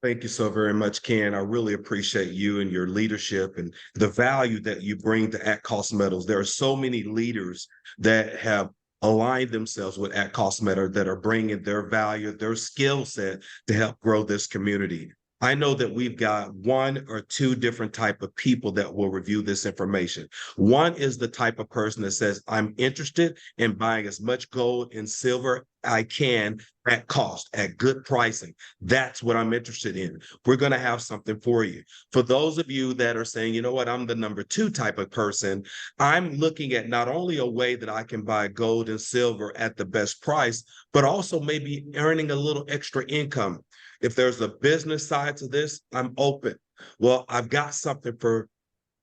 Thank you so very much, Ken. I really appreciate you and your leadership and the value that you bring to At Cost Metals. There are so many leaders that have aligned themselves with At Cost Metal that are bringing their value, their skill set to help grow this community. I know that we've got one or two different type of people that will review this information. One is the type of person that says, I'm interested in buying as much gold and silver I can at cost, at good pricing. That's what I'm interested in. We're going to have something for you. For those of you that are saying, you know what, I'm the number two type of person, I'm looking at not only a way that I can buy gold and silver at the best price, but also maybe earning a little extra income. If there's a business side to this, I'm open. Well, I've got something for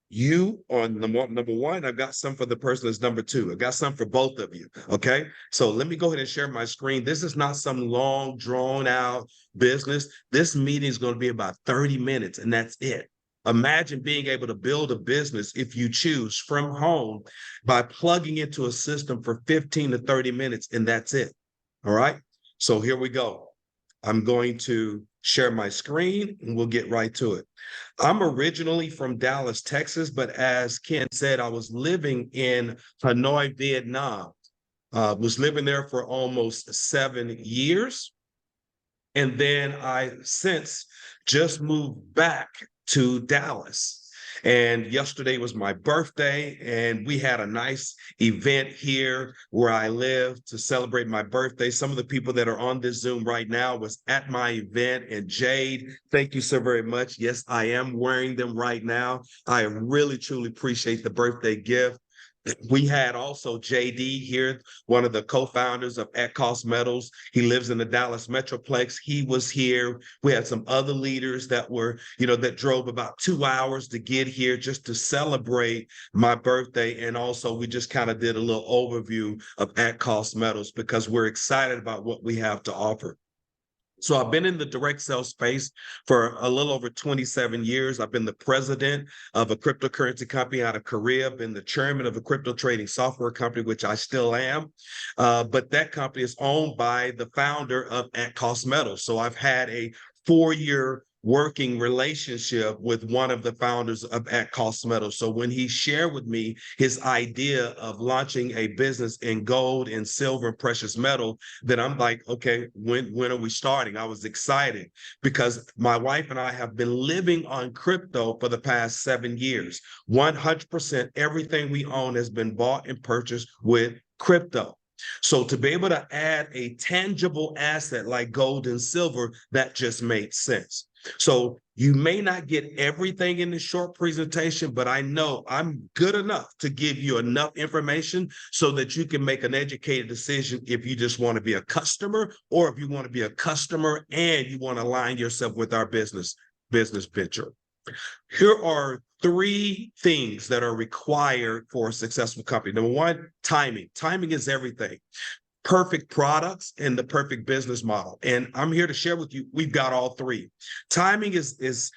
you on number one. I've got some for the person that's number two. I've got some for both of you. Okay. So let me go ahead and share my screen. This is not some long, drawn out business. This meeting is going to be about 30 minutes, and that's it. Imagine being able to build a business, if you choose, from home by plugging into a system for 15 to 30 minutes, and that's it. All right. So here we go. I'm going to share my screen and we'll get right to it. I'm originally from Dallas, Texas, but as Ken said, I was living in Hanoi, Vietnam. Was living there for almost 7 years. And then I since just moved back to Dallas. And yesterday was my birthday, and we had a nice event here where I live to celebrate my birthday. Some of the people that are on this Zoom right now was at my event. And Jade, thank you so very much. Yes, I am wearing them right now. I really, truly appreciate the birthday gift. We had also JD here, one of the co-founders of At Cost Metals. He lives in the Dallas Metroplex. He was here. We had some other leaders that were, that drove about 2 hours to get here just to celebrate my birthday. And also we just kind of did a little overview of At Cost Metals because we're excited about what we have to offer. So I've been in the direct sales space for a little over 27 years. I've been the president of a cryptocurrency company out of Korea, been the chairman of a crypto trading software company, which I still am. But that company is owned by the founder of At Cost Metals. So I've had a 4-year working relationship with one of the founders of At Cost Metals. So when he shared with me his idea of launching a business in gold and silver and precious metal, then I'm like, okay, when are we starting? I was excited because my wife and I have been living on crypto for the past 7 years. 100% everything we own has been bought and purchased with crypto. So to be able to add a tangible asset like gold and silver, that just made sense. So you may not get everything in this short presentation, but I know I'm good enough to give you enough information so that you can make an educated decision if you just want to be a customer or if you want to be a customer and you want to align yourself with our business venture. Here are 3 things that are required for a successful company. Number one, timing. Timing is everything. Perfect products and the perfect business model. And I'm here to share with you, we've got all 3. Timing is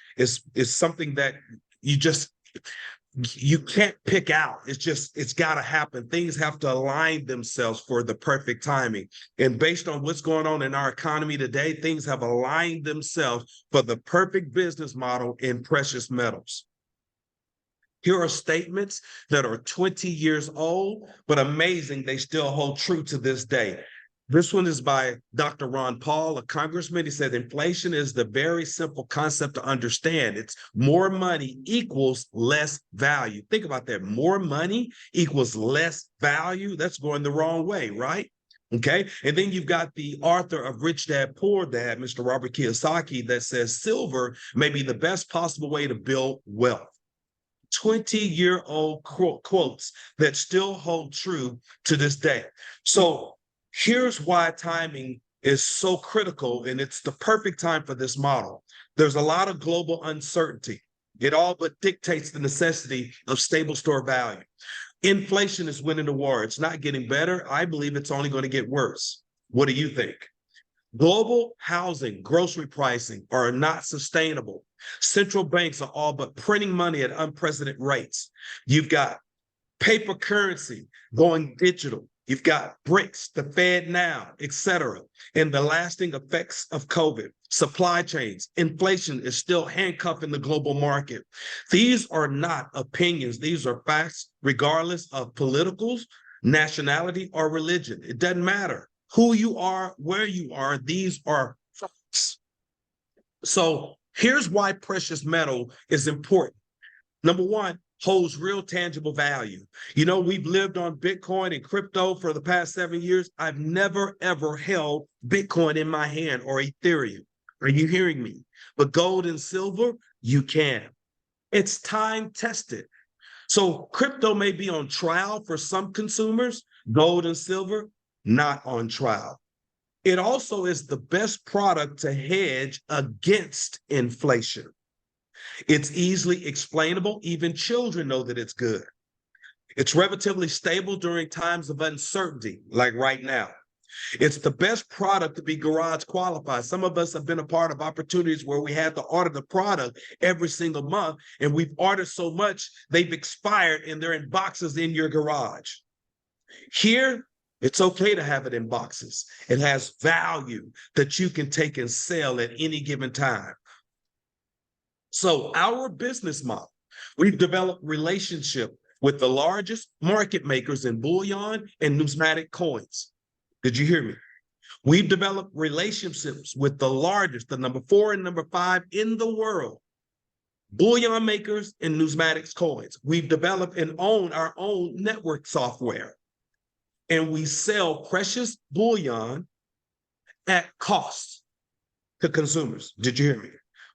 something that you can't pick out. It's got to happen. Things have to align themselves for the perfect timing. And based on what's going on in our economy today, things have aligned themselves for the perfect business model in precious metals. Here are statements that are 20 years old, but amazing, they still hold true to this day. This one is by Dr. Ron Paul, a congressman. He said, inflation is the very simple concept to understand. It's more money equals less value. Think about that. More money equals less value. That's going the wrong way, right? Okay. And then you've got the author of Rich Dad Poor Dad, Mr. Robert Kiyosaki, that says silver may be the best possible way to build wealth. 20-year-old quotes that still hold true to this day. So here's why timing is so critical, and it's the perfect time for this model. There's a lot of global uncertainty. It all but dictates the necessity of stable store value. Inflation is winning the war. It's not getting better. I believe it's only going to get worse. What do you think? Global housing, grocery pricing are not sustainable. Central banks are all but printing money at unprecedented rates. You've got paper currency going digital. You've got BRICS, the Fed now, et cetera, and the lasting effects of COVID. Supply chains, inflation is still handcuffing the global market. These are not opinions. These are facts, regardless of politicals, nationality, or religion. It doesn't matter who you are, where you are. These are facts. So here's why precious metal is important. Number one, holds real tangible value. You know, we've lived on Bitcoin and crypto for the past 7 years. I've never, ever held Bitcoin in my hand or Ethereum. Are you hearing me? But gold and silver, you can. It's time tested. So crypto may be on trial for some consumers, gold and silver, not on trial. It also is the best product to hedge against inflation. It's easily explainable. Even children know that it's good. It's relatively stable during times of uncertainty, like right now. It's the best product to be garage qualified. Some of us have been a part of opportunities where we had to order the product every single month, and we've ordered so much, they've expired and they're in boxes in your garage. Here, it's okay to have it in boxes. It has value that you can take and sell at any given time. So our business model, we've developed relationship with the largest market makers in bullion and numismatic coins. Did you hear me? We've developed relationships with the largest, the number 4 and number 5 in the world, bullion makers and numismatics coins. We've developed and own our own network software, and we sell precious bullion at cost to consumers. Did you hear me?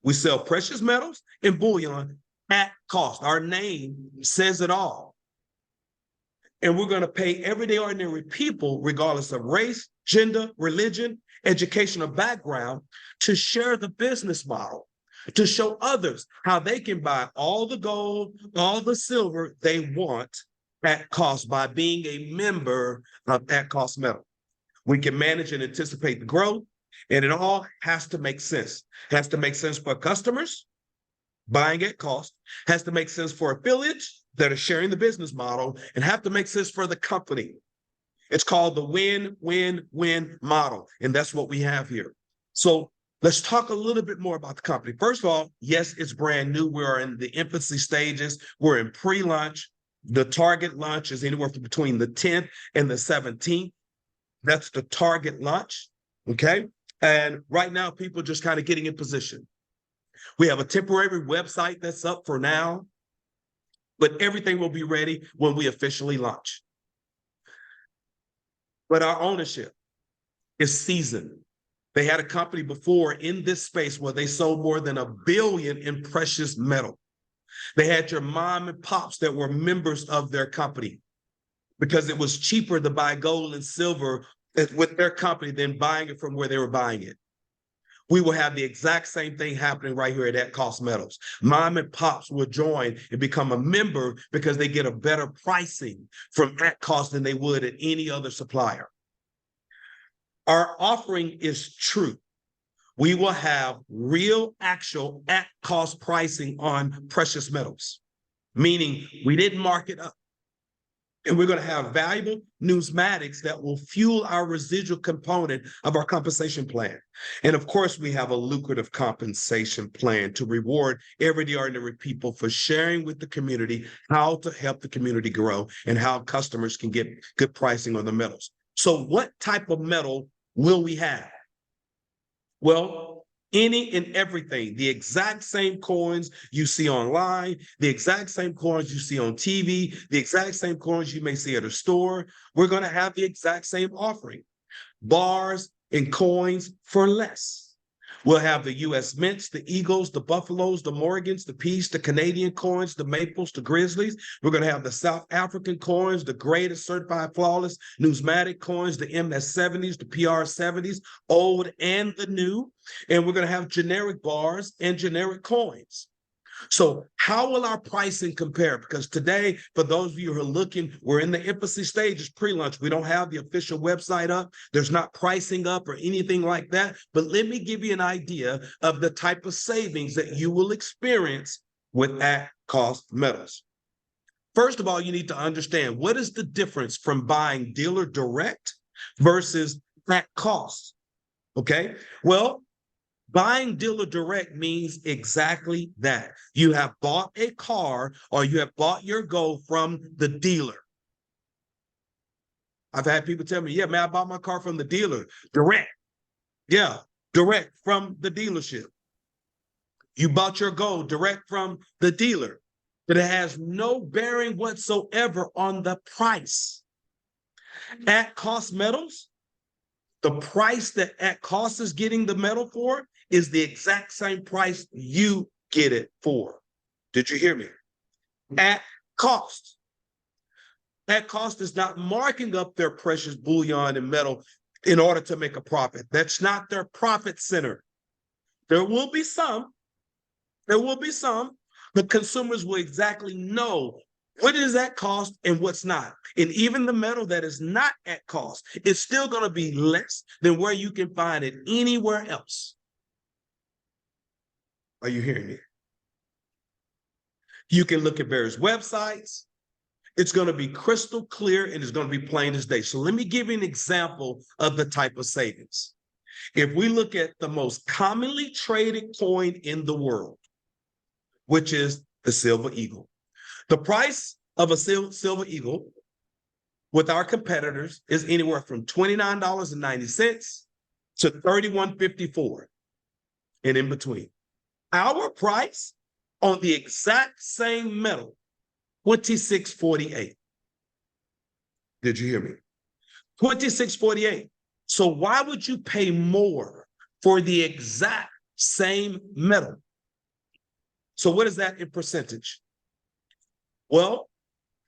We sell precious metals and bullion at cost. Our name says it all. And we're going to pay everyday ordinary people, regardless of race, gender, religion, educational background, to share the business model, to show others how they can buy all the gold, all the silver they want at cost by being a member of At Cost Metal. We can manage and anticipate the growth, and it all has to make sense. It has to make sense for customers buying at cost, has to make sense for affiliates that are sharing the business model, and have to make sense for the company. It's called the win-win-win model, and that's what we have here. So let's talk a little bit more about the company. First of all, yes, it's brand new. We are in the infancy stages. We're in pre-launch. The target launch is anywhere between the 10th and the 17th. That's the target launch, okay? And right now, people are just kind of getting in position. We have a temporary website that's up for now, but everything will be ready when we officially launch. But our ownership is seasoned. They had a company before in this space where they sold more than $1 billion in precious metal. They had your mom and pops that were members of their company because it was cheaper to buy gold and silver with their company than buying it from where they were buying it. We will have the exact same thing happening right here at Cost Metals. Mom and pops will join and become a member because they get a better pricing from at cost than they would at any other supplier. Our offering is true. We will have real, actual at cost pricing on precious metals, meaning we didn't mark it up. And we're going to have valuable numismatics that will fuel our residual component of our compensation plan. And of course, we have a lucrative compensation plan to reward everyday ordinary people for sharing with the community how to help the community grow and how customers can get good pricing on the metals. So what type of metal will we have? Well, any and everything, the exact same coins you see online, the exact same coins you see on TV, the exact same coins you may see at a store. We're going to have the exact same offering, bars and coins for less. We'll have the U.S. Mints, the Eagles, the Buffaloes, the Morgans, the Peace, the Canadian coins, the Maples, the Grizzlies. We're going to have the South African coins, the greatest certified flawless numismatic coins, the MS70s, the PR70s, old and the new. And we're going to have generic bars and generic coins. So how will our pricing compare? Because today, for those of you who are looking, we're in the infancy stages, pre-launch. We don't have the official website up. There's not pricing up or anything like that. But let me give you an idea of the type of savings that you will experience with at cost metals. First of all, you need to understand what is the difference from buying dealer direct versus at cost. Okay. Well, buying dealer direct means exactly that. You have bought a car or you have bought your Go from the dealer. I've had people tell me, yeah, man, I bought my car from the dealer direct. Yeah, direct from the dealership. You bought your Go direct from the dealer, but it has no bearing whatsoever on the price. At cost metals, the price that at cost is getting the metal for is the exact same price you get it for. Did you hear me? At cost. At cost is not marking up their precious bullion and metal in order to make a profit. That's not their profit center. There will be some, the consumers will exactly know what is at cost and what's not. And even the metal that is not at cost is still going to be less than where you can find it anywhere else. Are you hearing me? You can look at various websites. It's going to be crystal clear and it's going to be plain as day. So let me give you an example of the type of savings. If we look at the most commonly traded coin in the world, which is the silver eagle. The price of a silver eagle with our competitors is anywhere from $29.90 to $31.54 and in between. Our price on the exact same metal, $26.48. Did you hear me? $26.48. So why would you pay more for the exact same metal? So what is that in percentage? Well,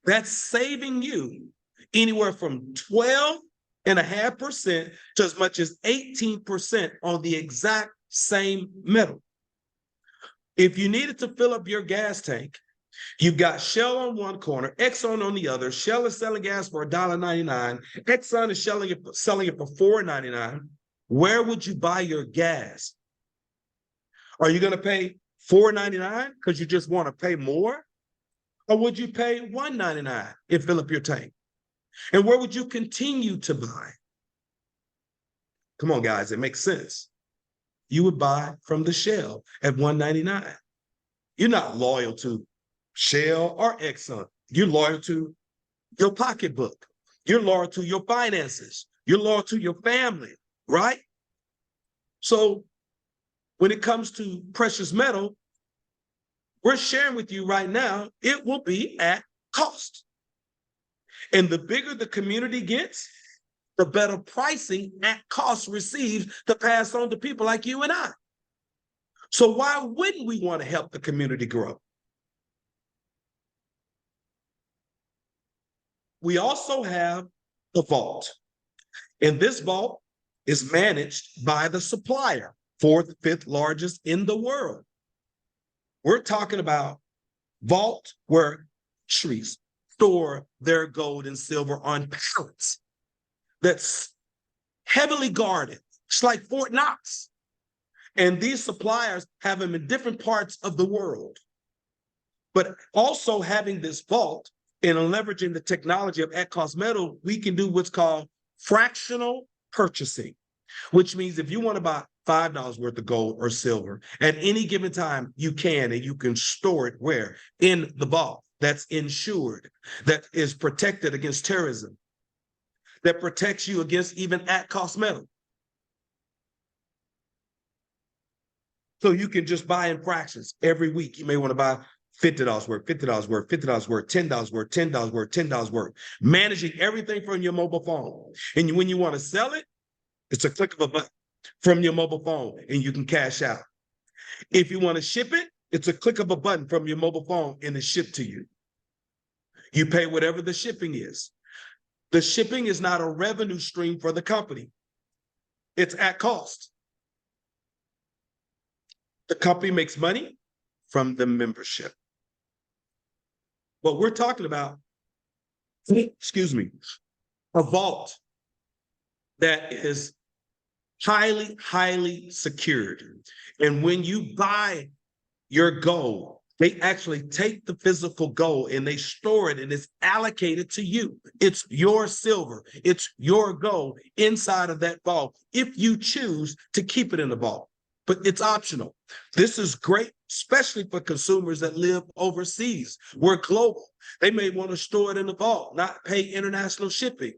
that's saving you anywhere from 12.5% to as much as 18% on the exact same metal. If you needed to fill up your gas tank, you've got Shell on one corner, Exxon on the other. Shell is selling gas for $1.99. Exxon is selling it for $4.99. Where would you buy your gas? Are you going to pay $4.99 because you just want to pay more? Or would you pay $1.99 and fill up your tank? And where would you continue to buy? Come on, guys, it makes sense. You would buy from the Shell at $1.99. You're not loyal to Shell or Exxon. You're loyal to your pocketbook. You're loyal to your finances. You're loyal to your family, right? So when it comes to precious metal, we're sharing with you right now, it will be at cost. And the bigger the community gets, the better pricing at cost receives to pass on to people like you and I. So why wouldn't we want to help the community grow? We also have the vault. And this vault is managed by the supplier, fourth, fifth largest in the world. We're talking about vault where trees store their gold and silver on pallets that's heavily guarded. It's like Fort Knox. And these suppliers have them in different parts of the world. But also having this vault and leveraging the technology of at-cost metal, we can do what's called fractional purchasing, which means if you want to buy $5 worth of gold or silver at any given time, you can, and you can store it where? In the vault that's insured, that is protected against terrorism, that protects you against even at-cost metal. So you can just buy in fractions every week. You may want to buy $50 worth, $50 worth, $50 worth, $10 worth, $10 worth, $10 worth, managing everything from your mobile phone. And when you want to sell it, it's a click of a button from your mobile phone and you can cash out. If you want to ship it, it's a click of a button from your mobile phone and it's shipped to you. You pay whatever the shipping is. The shipping is not a revenue stream for the company. It's at cost. The company makes money from the membership. What we're talking about, excuse me, a vault that is highly, highly secured. And when you buy your gold They actually take the physical gold and they store it and it's allocated to you. It's your silver. It's your gold inside of that vault if you choose to keep it in the vault. But it's optional. This is great, especially for consumers that live overseas. We're global. They may want to store it in the vault, not pay international shipping.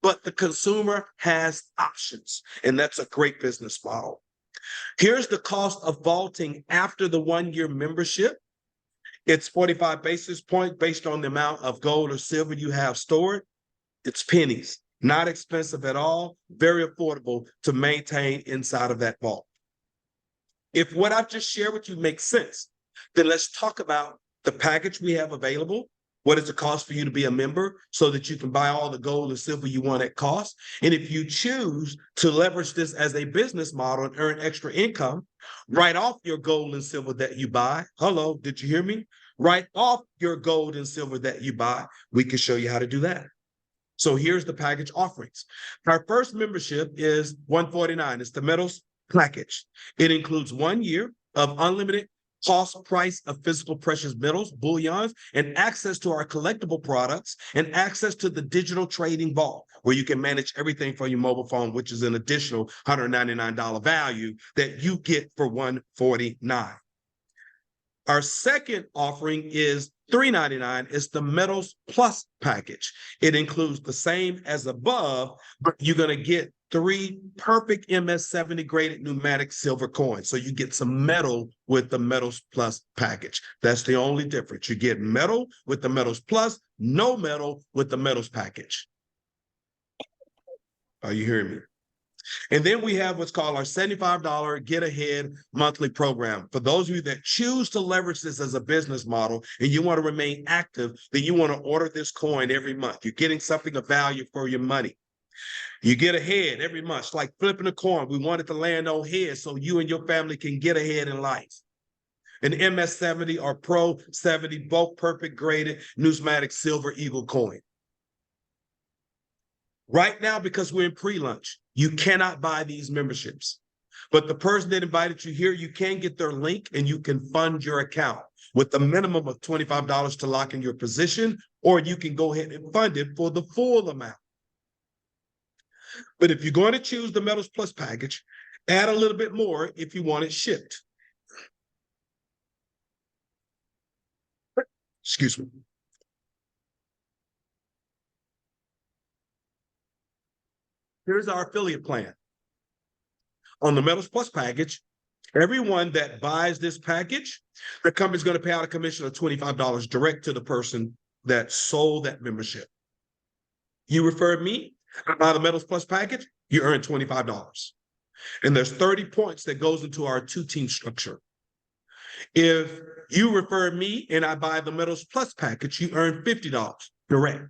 But the consumer has options, and that's a great business model. Here's the cost of vaulting after the 1-year membership. It's 45 basis points based on the amount of gold or silver you have stored. It's pennies, not expensive at all, very affordable to maintain inside of that vault. If what I've just shared with you makes sense, then let's talk about the package we have available. What is the cost for you to be a member so that you can buy all the gold and silver you want at cost? And if you choose to leverage this as a business model and earn extra income, write off your gold and silver that you buy. Hello, did you hear me? Write off your gold and silver that you buy. We can show you how to do that. So here's the package offerings. Our first membership is $149. It's the metals package. It includes 1 year of unlimited cost price of physical precious metals, bullions, and access to our collectible products and access to the digital trading vault where you can manage everything for your mobile phone, which is an additional $199 value that you get for $149. Our second offering is $399. It's the Metals Plus package. It includes the same as above, but you're going to get 3 perfect MS-70 graded pneumatic silver coins. So you get some metal with the Metals Plus package. That's the only difference. You get metal with the Metals Plus, no metal with the Metals package. Are you hearing me? And then we have what's called our $75 Get Ahead monthly program. For those of you that choose to leverage this as a business model and you want to remain active, then you want to order this coin every month. You're getting something of value for your money. You get ahead every month. It's like flipping a coin. We want it to land on heads so you and your family can get ahead in life. An MS-70 or Pro 70 bulk perfect graded numismatic silver eagle coin. Right now, because we're in pre-lunch, you cannot buy these memberships. But the person that invited you here, you can get their link and you can fund your account with a minimum of $25 to lock in your position, or you can go ahead and fund it for the full amount. But if you're going to choose the Metals Plus package, add a little bit more if you want it shipped. Excuse me. Here's our affiliate plan. On the Metals Plus package, everyone that buys this package, the company's going to pay out a commission of $25 direct to the person that sold that membership. You refer me, I buy the Metals Plus package, you earn $25. And there's 30 points that goes into our 2-team structure. If you refer me and I buy the Metals Plus package, you earn $50 direct.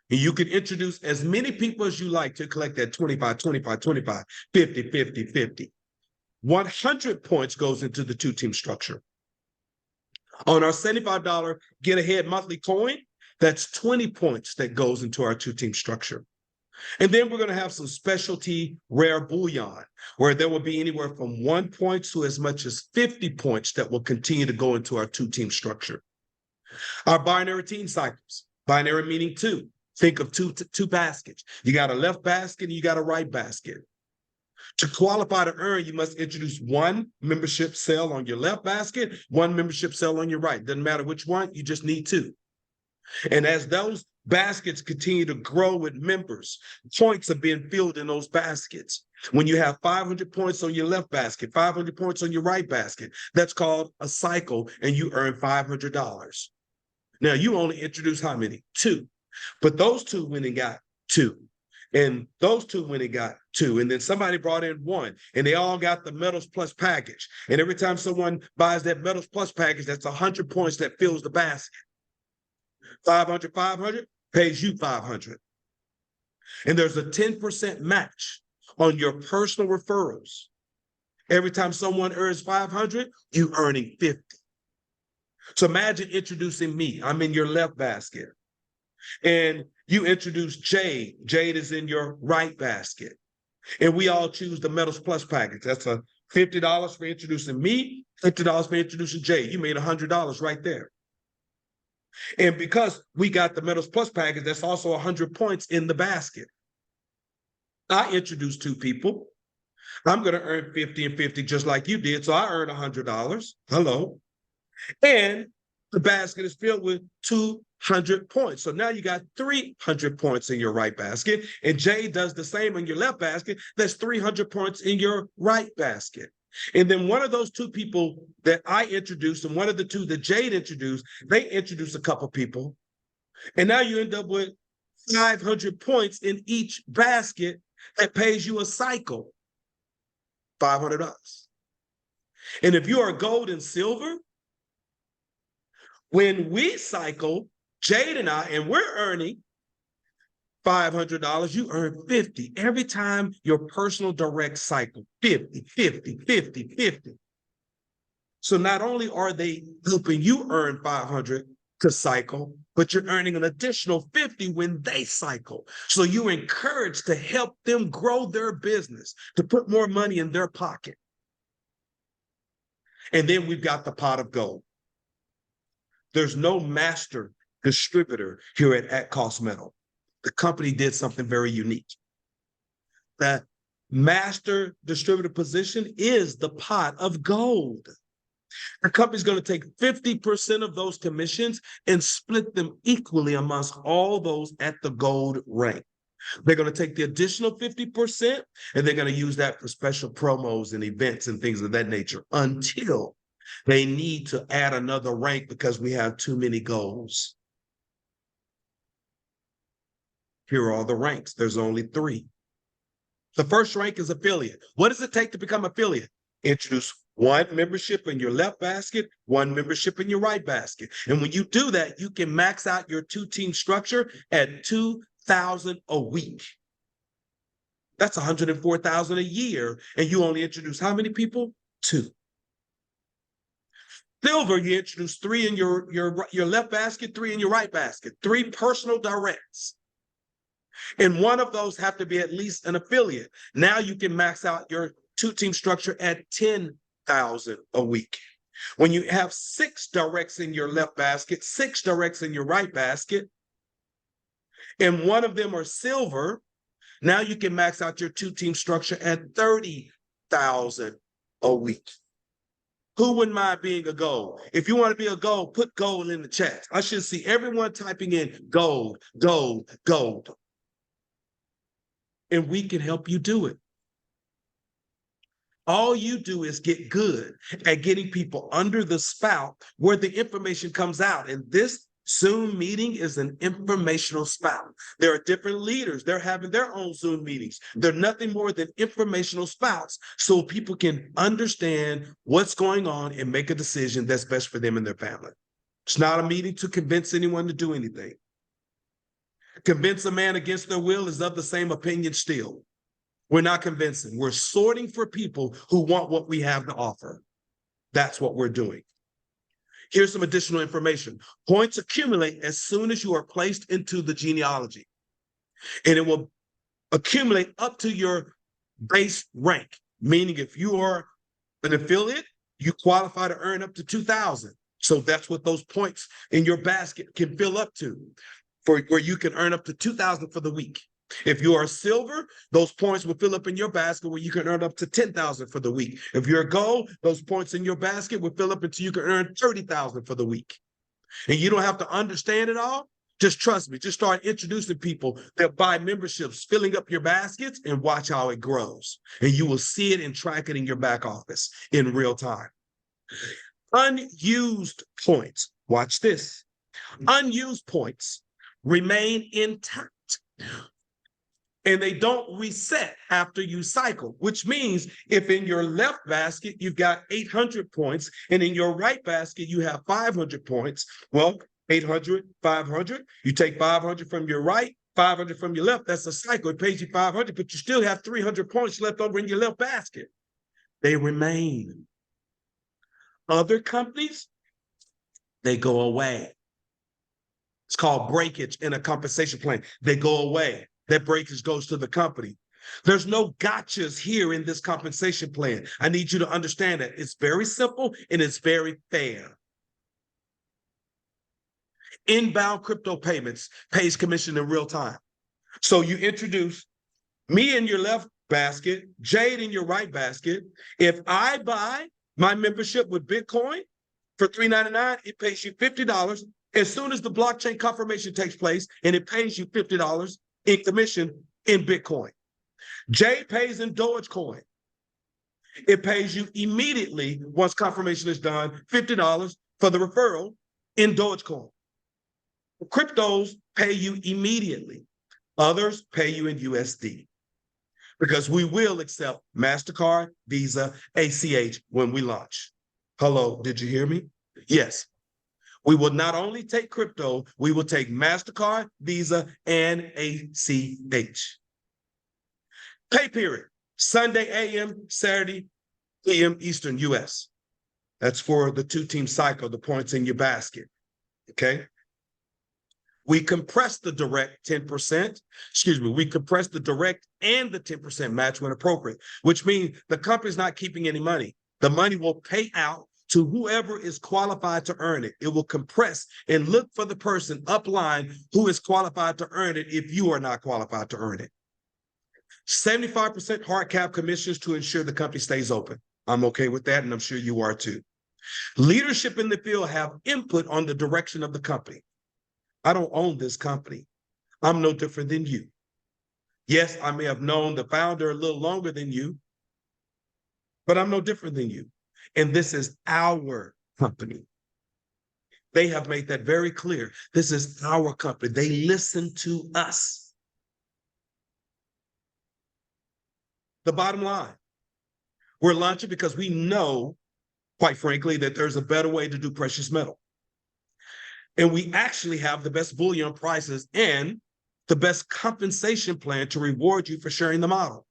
And you can introduce as many people as you like to collect that 25, 25, 25, 50, 50, 50. 100 points goes into the 2-team structure. On our $75 Get Ahead monthly coin, that's 20 points that goes into our 2-team structure. And then we're going to have some specialty rare bullion, where there will be anywhere from 1 point to as much as 50 points that will continue to go into our 2-team structure. Our binary team cycles, binary meaning 2. Think of two baskets. You got a left basket and you got a right basket. To qualify to earn, you must introduce 1 membership sale on your left basket, 1 membership sale on your right. Doesn't matter which one, you just need 2. And as those baskets continue to grow with members, points are being filled in those baskets. When you have 500 points on your left basket, 500 points on your right basket, that's called a cycle, and you earn $500. Now, you only introduce how many? 2. But those 2 went and got 2. And those 2 went and got 2. And then somebody brought in 1. And they all got the Metals Plus package. And every time someone buys that Metals Plus package, that's 100 points that fills the basket. 500, 500 pays you 500. And there's a 10% match on your personal referrals. Every time someone earns 500, you earning 50. So imagine introducing me. I'm in your left basket. And you introduce Jade. Jade is in your right basket. And we all choose the Metals Plus package. That's a $50 for introducing me, $50 for introducing Jay. You made $100 right there. And because we got the Metals Plus package, that's also 100 points in the basket. I introduced two people. I'm going to earn 50 and 50 just like you did. So I earned $100. Hello. And the basket is filled with 200 points. So now you got 300 points in your right basket. And Jay does the same in your left basket. That's 300 points in your right basket. And then one of those two people that I introduced and one of the two that Jade introduced, they introduced a couple people. And now you end up with 500 points in each basket that pays you a cycle, $500. And if you are gold and silver, when we cycle, Jade and I, and we're earning $500, you earn 50 every time your personal direct cycle, 50, 50, 50, 50. So not only are they helping you earn 500 to cycle, but you're earning an additional 50 when they cycle. So you're encouraged to help them grow their business, to put more money in their pocket. And then we've got the pot of gold. There's no master distributor here at Cost Metal. The company did something very unique. That master distributor position is the pot of gold. The company's going to take 50% of those commissions and split them equally amongst all those at the gold rank. They're going to take the additional 50% and they're going to use that for special promos and events and things of that nature until they need to add another rank because we have too many goals. Here are all the ranks. There's only 3. The first rank is affiliate. What does it take to become affiliate? Introduce 1 membership in your left basket, 1 membership in your right basket. And when you do that, you can max out your 2-team structure at $2,000 a week. That's $104,000 a year. And you only introduce how many people? 2. Silver, you introduce 3 in your left basket, 3 in your right basket, 3 personal directs. And one of those have to be at least an affiliate. Now you can max out your 2-team structure at $10,000 a week. When you have 6 directs in your left basket, 6 directs in your right basket, and one of them are silver, now you can max out your 2-team structure at $30,000 a week. Who wouldn't mind being a gold? If you want to be a gold, put gold in the chat. I should see everyone typing in gold, gold, gold. And we can help you do it. All you do is get good at getting people under the spout where the information comes out. And this Zoom meeting is an informational spout. There are different leaders. They're having their own Zoom meetings. They're nothing more than informational spouts so people can understand what's going on and make a decision that's best for them and their family. It's not a meeting to convince anyone to do anything. Convince a man against their will is of the same opinion still. We're not convincing. We're sorting for people who want what we have to offer. That's what we're doing. Here's some additional information. Points accumulate as soon as you are placed into the genealogy. And it will accumulate up to your base rank, meaning if you are an affiliate, you qualify to earn up to 2,000. So that's what those points in your basket can fill up to, for where you can earn up to 2,000 for the week. If you are silver, those points will fill up in your basket where you can earn up to 10,000 for the week. If you're gold, those points in your basket will fill up until you can earn 30,000 for the week. And you don't have to understand it all. Just trust me. Just start introducing people that buy memberships, filling up your baskets, and watch how it grows. And you will see it and track it in your back office in real time. Unused points. Watch this. Unused points remain intact. And they don't reset after you cycle, which means if in your left basket, you've got 800 points, and in your right basket, you have 500 points, well, 800, 500, you take 500 from your right, 500 from your left, that's a cycle. It pays you 500, but you still have 300 points left over in your left basket. They remain. Other companies, they go away. It's called breakage in a compensation plan. They go away. That breakage goes to the company. There's no gotchas here in this compensation plan. I need you to understand that. It's very simple and it's very fair. Inbound crypto payments pays commission in real time. So you introduce me in your left basket, Jade in your right basket. If I buy my membership with Bitcoin for $3.99, it pays you $50 as soon as the blockchain confirmation takes place, and it pays you $50 in commission in Bitcoin. Jade pays in Dogecoin. It pays you immediately once confirmation is done, $50 for the referral in Dogecoin. Cryptos pay you immediately. Others pay you in USD because we will accept MasterCard, Visa, ACH when we launch. Hello, did you hear me? Yes. We will not only take crypto, we will take MasterCard, Visa, and ACH. Pay period, Sunday AM, Saturday PM Eastern US. That's for the two-team cycle, the points in your basket, okay? We compress the direct 10%, we compress the direct and the 10% match when appropriate, which means the company's not keeping any money. The money will pay out to whoever is qualified to earn it. It will compress and look for the person upline who is qualified to earn it if you are not qualified to earn it. 75% hard cap commissions to ensure the company stays open. I'm okay with that, and I'm sure you are too. Leadership in the field have input on the direction of the company. I don't own this company. I'm no different than you. Yes, I may have known the founder a little longer than you, but I'm no different than you. And this is our company. They have made that very clear. This is our company. They listen to us. The bottom line, we're launching because we know, quite frankly, that there's a better way to do precious metal. And we actually have the best bullion prices and the best compensation plan to reward you for sharing the model.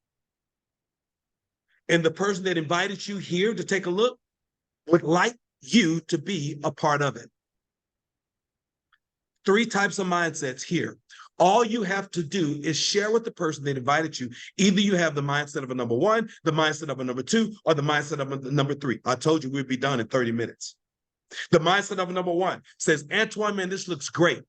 And the person that invited you here to take a look would like you to be a part of it. 3 types of mindsets here. All you have to do is share with the person that invited you. Either you have the mindset of a number 1, the mindset of a number 2, or the mindset of a number 3. I told you we'd be done in 30 minutes. The mindset of a number 1 says, Antoine, man, this looks great.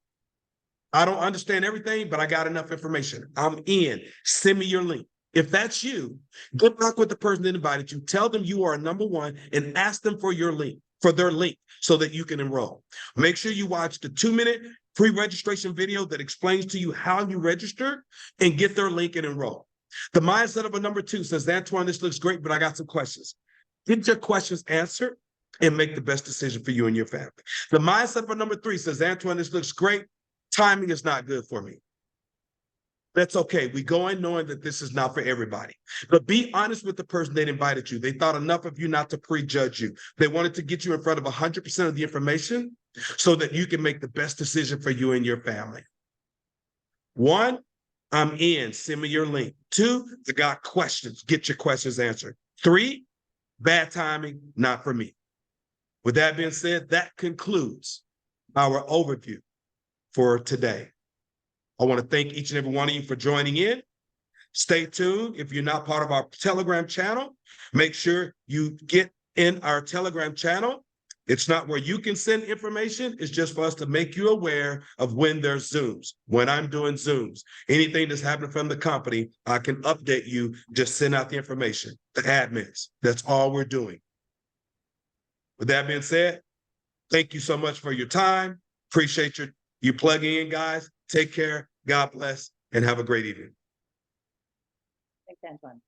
I don't understand everything, but I got enough information. I'm in. Send me your link. If that's you, good luck with the person that invited you. Tell them you are a number 1 and ask them for your link, for their link, so that you can enroll. Make sure you watch the 2-minute pre-registration video that explains to you how you register and get their link and enroll. The mindset of a number 2 says, Antoine, this looks great, but I got some questions. Get your questions answered and make the best decision for you and your family. The mindset of a number 3 says, Antoine, this looks great. Timing is not good for me. That's okay. We go in knowing that this is not for everybody. But be honest with the person that invited you. They thought enough of you not to prejudge you. They wanted to get you in front of 100% of the information so that you can make the best decision for you and your family. 1, I'm in. Send me your link. 2, I got questions. Get your questions answered. 3, bad timing, not for me. With that being said, that concludes our overview for today. I want to thank each and every one of you for joining in. Stay tuned. If you're not part of our Telegram channel, make sure you get in our Telegram channel. It's not where you can send information. It's just for us to make you aware of when there's Zooms, when I'm doing Zooms. Anything that's happening from the company, I can update you. Just send out the information, the admins. That's all we're doing. With that being said, thank you so much for your time. Appreciate you plugging in, guys. Take care. God bless, and have a great evening. Thanks, Antoine.